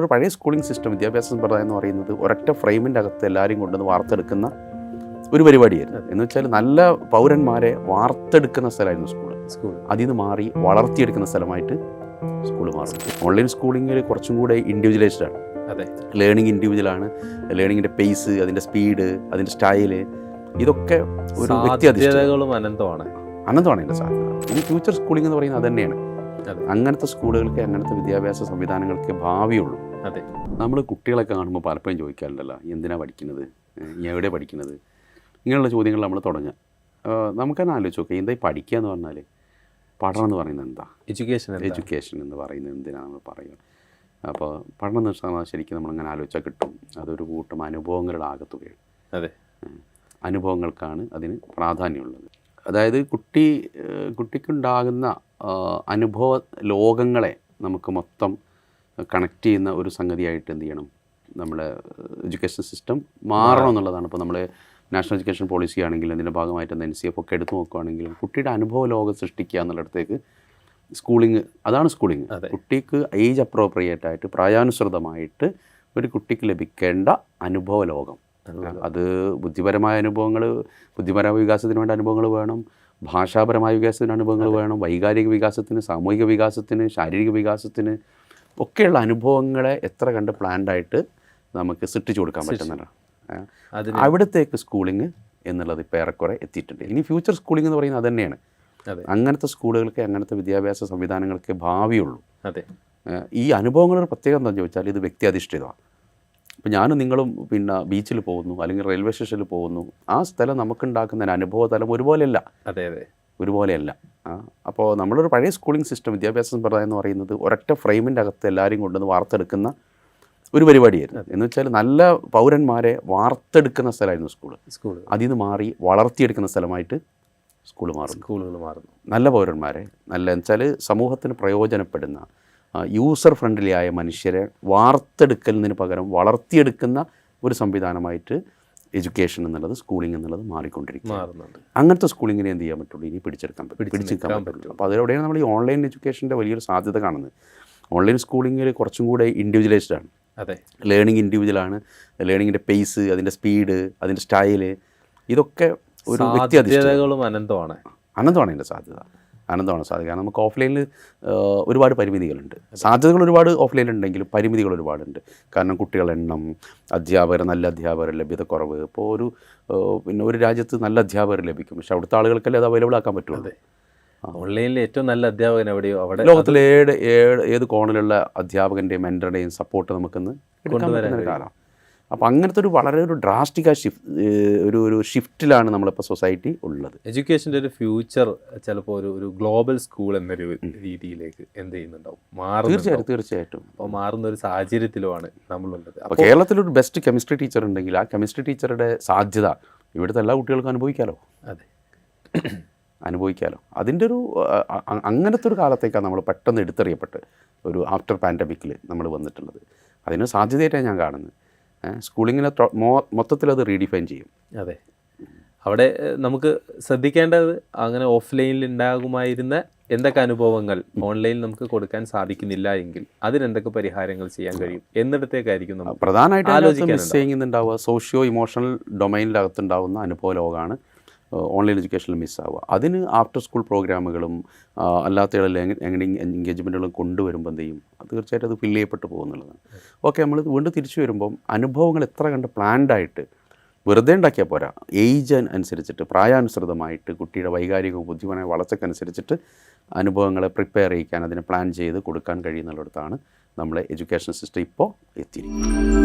ഒരു പഴയ schooling system, വിദ്യാഭ്യാസ സമ്പ്രദായം എന്ന് പറയുന്നത് ഒരൊറ്റ ഫ്രെയിമിൻ്റെ അകത്ത് എല്ലാവരെയും കൊണ്ടുവന്ന് വാർത്തെടുക്കുന്ന ഒരു പരിപാടിയായിരുന്നു. എന്ന് വെച്ചാൽ നല്ല പൗരന്മാരെ വാർത്തെടുക്കുന്ന സ്ഥലമായിരുന്നു സ്കൂൾ. അതിൽ നിന്ന് മാറി വളർത്തിയെടുക്കുന്ന സ്ഥലമായിട്ട് സ്കൂൾ മാറും. ഓൺലൈൻ സ്കൂളിങ്ങിൽ കുറച്ചും കൂടെ ഇൻഡിവിജ്വലൈസ്ഡ് ആണ്. അതെ, ലേണിംഗ് ഇൻഡിവിജ്വലാണ്. ലേണിങ്ങിൻ്റെ പേസ്, അതിൻ്റെ സ്പീഡ്, അതിൻ്റെ സ്റ്റൈല്, ഇതൊക്കെ ഒരു സാധ്യതകളും അനന്തമാണ് അതിൻ്റെ സാധ്യത. ഇനി ഫ്യൂച്ചർ സ്കൂളിംഗ് എന്ന് പറയുന്നത് അത് തന്നെയാണ്. അങ്ങനത്തെ സ്കൂളുകൾക്ക്, അങ്ങനത്തെ വിദ്യാഭ്യാസ സംവിധാനങ്ങൾക്ക് ഭാവിയുള്ളൂ. അതെ, നമ്മൾ കുട്ടികളൊക്കെ കാണുമ്പോൾ പലപ്പോഴും ചോദിക്കാറുണ്ടല്ലോ, എന്തിനാണ് പഠിക്കുന്നത്, എവിടെ പഠിക്കുന്നത്, ഇങ്ങനെയുള്ള ചോദ്യങ്ങൾ നമ്മൾ തുടങ്ങുക. നമുക്കെന്നെ ആലോചിച്ച് നോക്കുക, എന്തായി പഠിക്കുക എന്ന് പറഞ്ഞാൽ, പഠനം എന്ന് പറയുന്നത് എന്താ, എഡ്യൂക്കേഷൻ എന്ന് പറയുന്നത് എന്തിനാണ് നമ്മൾ പറയുക. അപ്പോൾ പഠനം എന്ന് വെച്ചാൽ ശരിക്കും നമ്മളിങ്ങനെ ആലോചിച്ചാൽ കിട്ടും, അതൊരു കൂട്ടം അനുഭവങ്ങളുടെ ആകത്തുകയാണ്. അതെ, അനുഭവങ്ങൾക്കാണ് അതിന് പ്രാധാന്യമുള്ളത്. അതായത് കുട്ടിക്കുണ്ടാകുന്ന അനുഭവ ലോകങ്ങളെ നമുക്ക് മൊത്തം കണക്ട് ചെയ്യുന്ന ഒരു സംഗതിയായിട്ട് എന്ത് ചെയ്യണം, നമ്മുടെ എഡ്യൂക്കേഷൻ സിസ്റ്റം മാറണം എന്നുള്ളതാണ്. ഇപ്പോൾ നമ്മൾ നാഷണൽ എഡ്യൂക്കേഷൻ പോളിസി ആണെങ്കിലും അതിൻ്റെ ഭാഗമായിട്ട് NCF ഒക്കെ എടുത്തു നോക്കുകയാണെങ്കിലും കുട്ടിയുടെ അനുഭവ ലോകം സൃഷ്ടിക്കുക എന്നുള്ളിടത്തേക്ക് സ്കൂളിങ്, അതാണ് സ്കൂളിങ്. കുട്ടിക്ക് ഏജ് അപ്രോപ്രിയേറ്റ് ആയിട്ട്, പ്രായാനുസൃതമായിട്ട് ഒരു കുട്ടിക്ക് ലഭിക്കേണ്ട അനുഭവ ലോകം. അത് ബുദ്ധിപരമായ അനുഭവങ്ങൾ, ബുദ്ധിപരമായ വികാസത്തിന് വേണ്ട അനുഭവങ്ങൾ വേണം, ഭാഷാപരമായ വികാസത്തിന് അനുഭവങ്ങൾ വേണം, വൈകാരിക വികാസത്തിന്, സാമൂഹിക വികാസത്തിന്, ശാരീരിക വികാസത്തിന് ഒക്കെയുള്ള അനുഭവങ്ങളെ എത്ര കണ്ട് പ്ലാൻഡായിട്ട് നമുക്ക് സൃഷ്ടിച്ചു കൊടുക്കാൻ പറ്റുന്നതാണ്. അവിടത്തേക്ക് സ്കൂളിങ് എന്നുള്ളത് ഇപ്പോൾ ഏറെക്കുറെ എത്തിയിട്ടുണ്ട്. ഇനി ഫ്യൂച്ചർ സ്കൂളിംഗ് എന്ന് പറയുന്നത് അത് തന്നെയാണ്. അങ്ങനത്തെ സ്കൂളുകൾക്ക്, അങ്ങനത്തെ വിദ്യാഭ്യാസ സംവിധാനങ്ങൾക്ക് ഭാവിയുള്ളൂ. അതെ, ഈ അനുഭവങ്ങളുടെ പ്രത്യേകം എന്താണെന്ന് ചോദിച്ചാൽ ഇത് വ്യക്തി അധിഷ്ഠിതമാണ്. ഇപ്പോൾ ഞാനും നിങ്ങളും പിന്നെ ബീച്ചിൽ പോകുന്നു, അല്ലെങ്കിൽ റെയിൽവേ സ്റ്റേഷനിൽ പോകുന്നു, ആ സ്ഥലം നമുക്കുണ്ടാക്കുന്ന അനുഭവ തലം ഒരുപോലെയല്ല. അതെ അതെ, ഒരുപോലെയല്ല. അപ്പോൾ നമ്മളൊരു പഴയ സ്കൂളിംഗ് സിസ്റ്റം, വിദ്യാഭ്യാസ സമ്പ്രദായം എന്ന് പറയുന്നത് ഒരൊറ്റ ഫ്രെയിമിൻ്റെ അകത്ത് എല്ലാവരെയും കൊണ്ടുവന്ന് വാർത്തെടുക്കുന്ന ഒരു പരിപാടിയായിരുന്നു. എന്ന് വെച്ചാൽ നല്ല പൗരന്മാരെ വാർത്തെടുക്കുന്ന സ്ഥലമായിരുന്നു സ്കൂൾ. അതിൽ നിന്ന് മാറി വളർത്തിയെടുക്കുന്ന സ്ഥലമായിട്ട് സ്കൂളുകൾ മാറുന്നു. നല്ല പൗരന്മാരെ, നല്ല വെച്ചാൽ സമൂഹത്തിന് പ്രയോജനപ്പെടുന്ന യൂസർ ഫ്രണ്ട്ലി ആയ മനുഷ്യരെ വാർത്തെടുക്കലിന് പകരം വളർത്തിയെടുക്കുന്ന ഒരു സംവിധാനമായിട്ട് എഡ്യൂക്കേഷൻ എന്നുള്ളത്, സ്കൂളിംഗ് എന്നുള്ളത് മാറിക്കൊണ്ടിരിക്കുന്നുണ്ട്. അങ്ങനത്തെ സ്കൂളിങ്ങിനെ എന്ത് ചെയ്യാൻ പറ്റുള്ളൂ, ഇനി പിടിച്ചെടുക്കാൻ പറ്റുള്ളൂ. അപ്പോൾ അതിലൂടെയാണ് നമ്മൾ ഈ ഓൺലൈൻ എഡ്യൂക്കേഷൻ്റെ വലിയൊരു സാധ്യത കാണുന്നത്. ഓൺലൈൻ സ്കൂളിങ്ങിൽ കുറച്ചും കൂടെ ഇൻഡിവിജ്വലൈസ്ഡ് ആണ്. അതെ, ലേണിംഗ് ഇൻഡിവിജ്വലാണ്. ലേണിങ്ങിൻ്റെ പേസ്, അതിൻ്റെ സ്പീഡ്, അതിൻ്റെ സ്റ്റൈല്, ഇതൊക്കെ ഒരു സാധ്യതകളും അനന്തമാണ് അതിൻ്റെ സാധ്യത. കാരണം നമുക്ക് ഓഫ്ലൈനിൽ ഒരുപാട് പരിമിതികളുണ്ട്. സാധ്യതകൾ ഒരുപാട് ഓഫ്ലൈനിലുണ്ടെങ്കിലും പരിമിതികൾ ഒരുപാടുണ്ട്. കാരണം കുട്ടികളുടെ എണ്ണം, നല്ല അധ്യാപകർ ലഭ്യത കുറവ്. ഇപ്പോൾ പിന്നെ ഒരു രാജ്യത്ത് നല്ല അധ്യാപകർ ലഭിക്കും, പക്ഷെ അവിടുത്തെ ആളുകൾക്കല്ലേ അത് അവൈലബിൾ ആക്കാൻ പറ്റുള്ളൂ. ഓൺലൈനിൽ ഏറ്റവും നല്ല അധ്യാപകൻ എവിടെയോ അവിടെ ലോകത്തിലെ ഏത് കോണിലുള്ള അധ്യാപകൻ്റെയും മെൻറ്ററുടെയും സപ്പോർട്ട് നമുക്കിന്ന് എടുക്കാൻ പറ്റുന്ന ഒരു കാലം. അപ്പോൾ അങ്ങനത്തെ വളരെ ഡ്രാസ്റ്റിക് ഒരു ഷിഫ്റ്റിലാണ് നമ്മളിപ്പോൾ സൊസൈറ്റി ഉള്ളത്. എഡ്യൂക്കേഷൻ്റെ ഒരു ഫ്യൂച്ചർ ചിലപ്പോൾ ഒരു ഗ്ലോബൽ സ്കൂൾ എന്നൊരു രീതിയിലേക്ക് എന്ത് ചെയ്യുന്നുണ്ടാവും, തീർച്ചയായിട്ടും അപ്പോൾ മാറുന്ന ഒരു സാഹചര്യത്തിലുമാണ് നമ്മളുള്ളത്. അപ്പോൾ കേരളത്തിലൊരു ബെസ്റ്റ് കെമിസ്ട്രി ടീച്ചർ ഉണ്ടെങ്കിൽ ആ കെമിസ്ട്രി ടീച്ചറുടെ സാധ്യത ഇവിടുത്തെ എല്ലാ കുട്ടികൾക്കും അനുഭവിക്കാമല്ലോ. അതിൻ്റെ അങ്ങനത്തെ ഒരു കാലത്തേക്കാണ് നമ്മൾ പെട്ടെന്ന് എടുത്തെറിയപ്പെട്ട് ഒരു ആഫ്റ്റർ പാൻഡമിക്കിൽ നമ്മൾ വന്നിട്ടുള്ളത്. അതിന് സാധ്യതയായിട്ടാണ് ഞാൻ കാണുന്നത്. സ്കൂളിങ്ങിനെ മൊത്തത്തിൽ അത് റീഡിഫൈൻ ചെയ്യും. അതെ, അവിടെ നമുക്ക് ശ്രദ്ധിക്കേണ്ടത് അങ്ങനെ ഓഫ്ലൈനിൽ ഉണ്ടാകുമായിരുന്ന എന്തൊക്കെ അനുഭവങ്ങൾ ഓൺലൈനിൽ നമുക്ക് കൊടുക്കാൻ സാധിക്കുന്നില്ല എങ്കിൽ അതിനെന്തൊക്കെ പരിഹാരങ്ങൾ ചെയ്യാൻ കഴിയും എന്നിടത്തേക്കായിരിക്കും നമ്മൾ പ്രധാനമായിട്ട് മിസ് ചെയ്യുന്നുണ്ടാവുക. സോഷ്യോ ഇമോഷണൽ ഡൊമൈനിൻ്റെ അകത്തുണ്ടാവുന്ന അനുഭവ ലോകമാണ് ഓൺലൈൻ എഡ്യൂക്കേഷനിൽ മിസ്സാവുക. അതിന് ആഫ്റ്റർ സ്കൂൾ പ്രോഗ്രാമുകളും അല്ലാത്ത എൻഗേജ്മെൻറ്റുകളും കൊണ്ടുവരുമ്പോൾ എന്ത് ചെയ്യും, തീർച്ചയായിട്ടും അത് ഫില്ല് ചെയ്യപ്പെട്ട് പോകുന്നുള്ളതാണ്. ഓക്കെ, നമ്മൾ വീണ്ടും തിരിച്ചു വരുമ്പം അനുഭവങ്ങൾ എത്ര കണ്ട് പ്ലാൻഡായിട്ട് വെറുതെ ഉണ്ടാക്കിയാൽ പോരാ. ഏജ് അനുസരിച്ചിട്ട്, പ്രായാനുസൃതമായിട്ട്, കുട്ടിയുടെ വൈകാരികവും ബുദ്ധിപരമായ വളർച്ചയ്ക്കനുസരിച്ചിട്ട് അനുഭവങ്ങളെ പ്രിപ്പയർ ചെയ്യിക്കാൻ, അതിനെ പ്ലാൻ ചെയ്ത് കൊടുക്കാൻ കഴിയുന്നിടത്താണ് നമ്മളെ എഡ്യൂക്കേഷൻ സിസ്റ്റം ഇപ്പോൾ എത്തിയിരിക്കുന്നത്.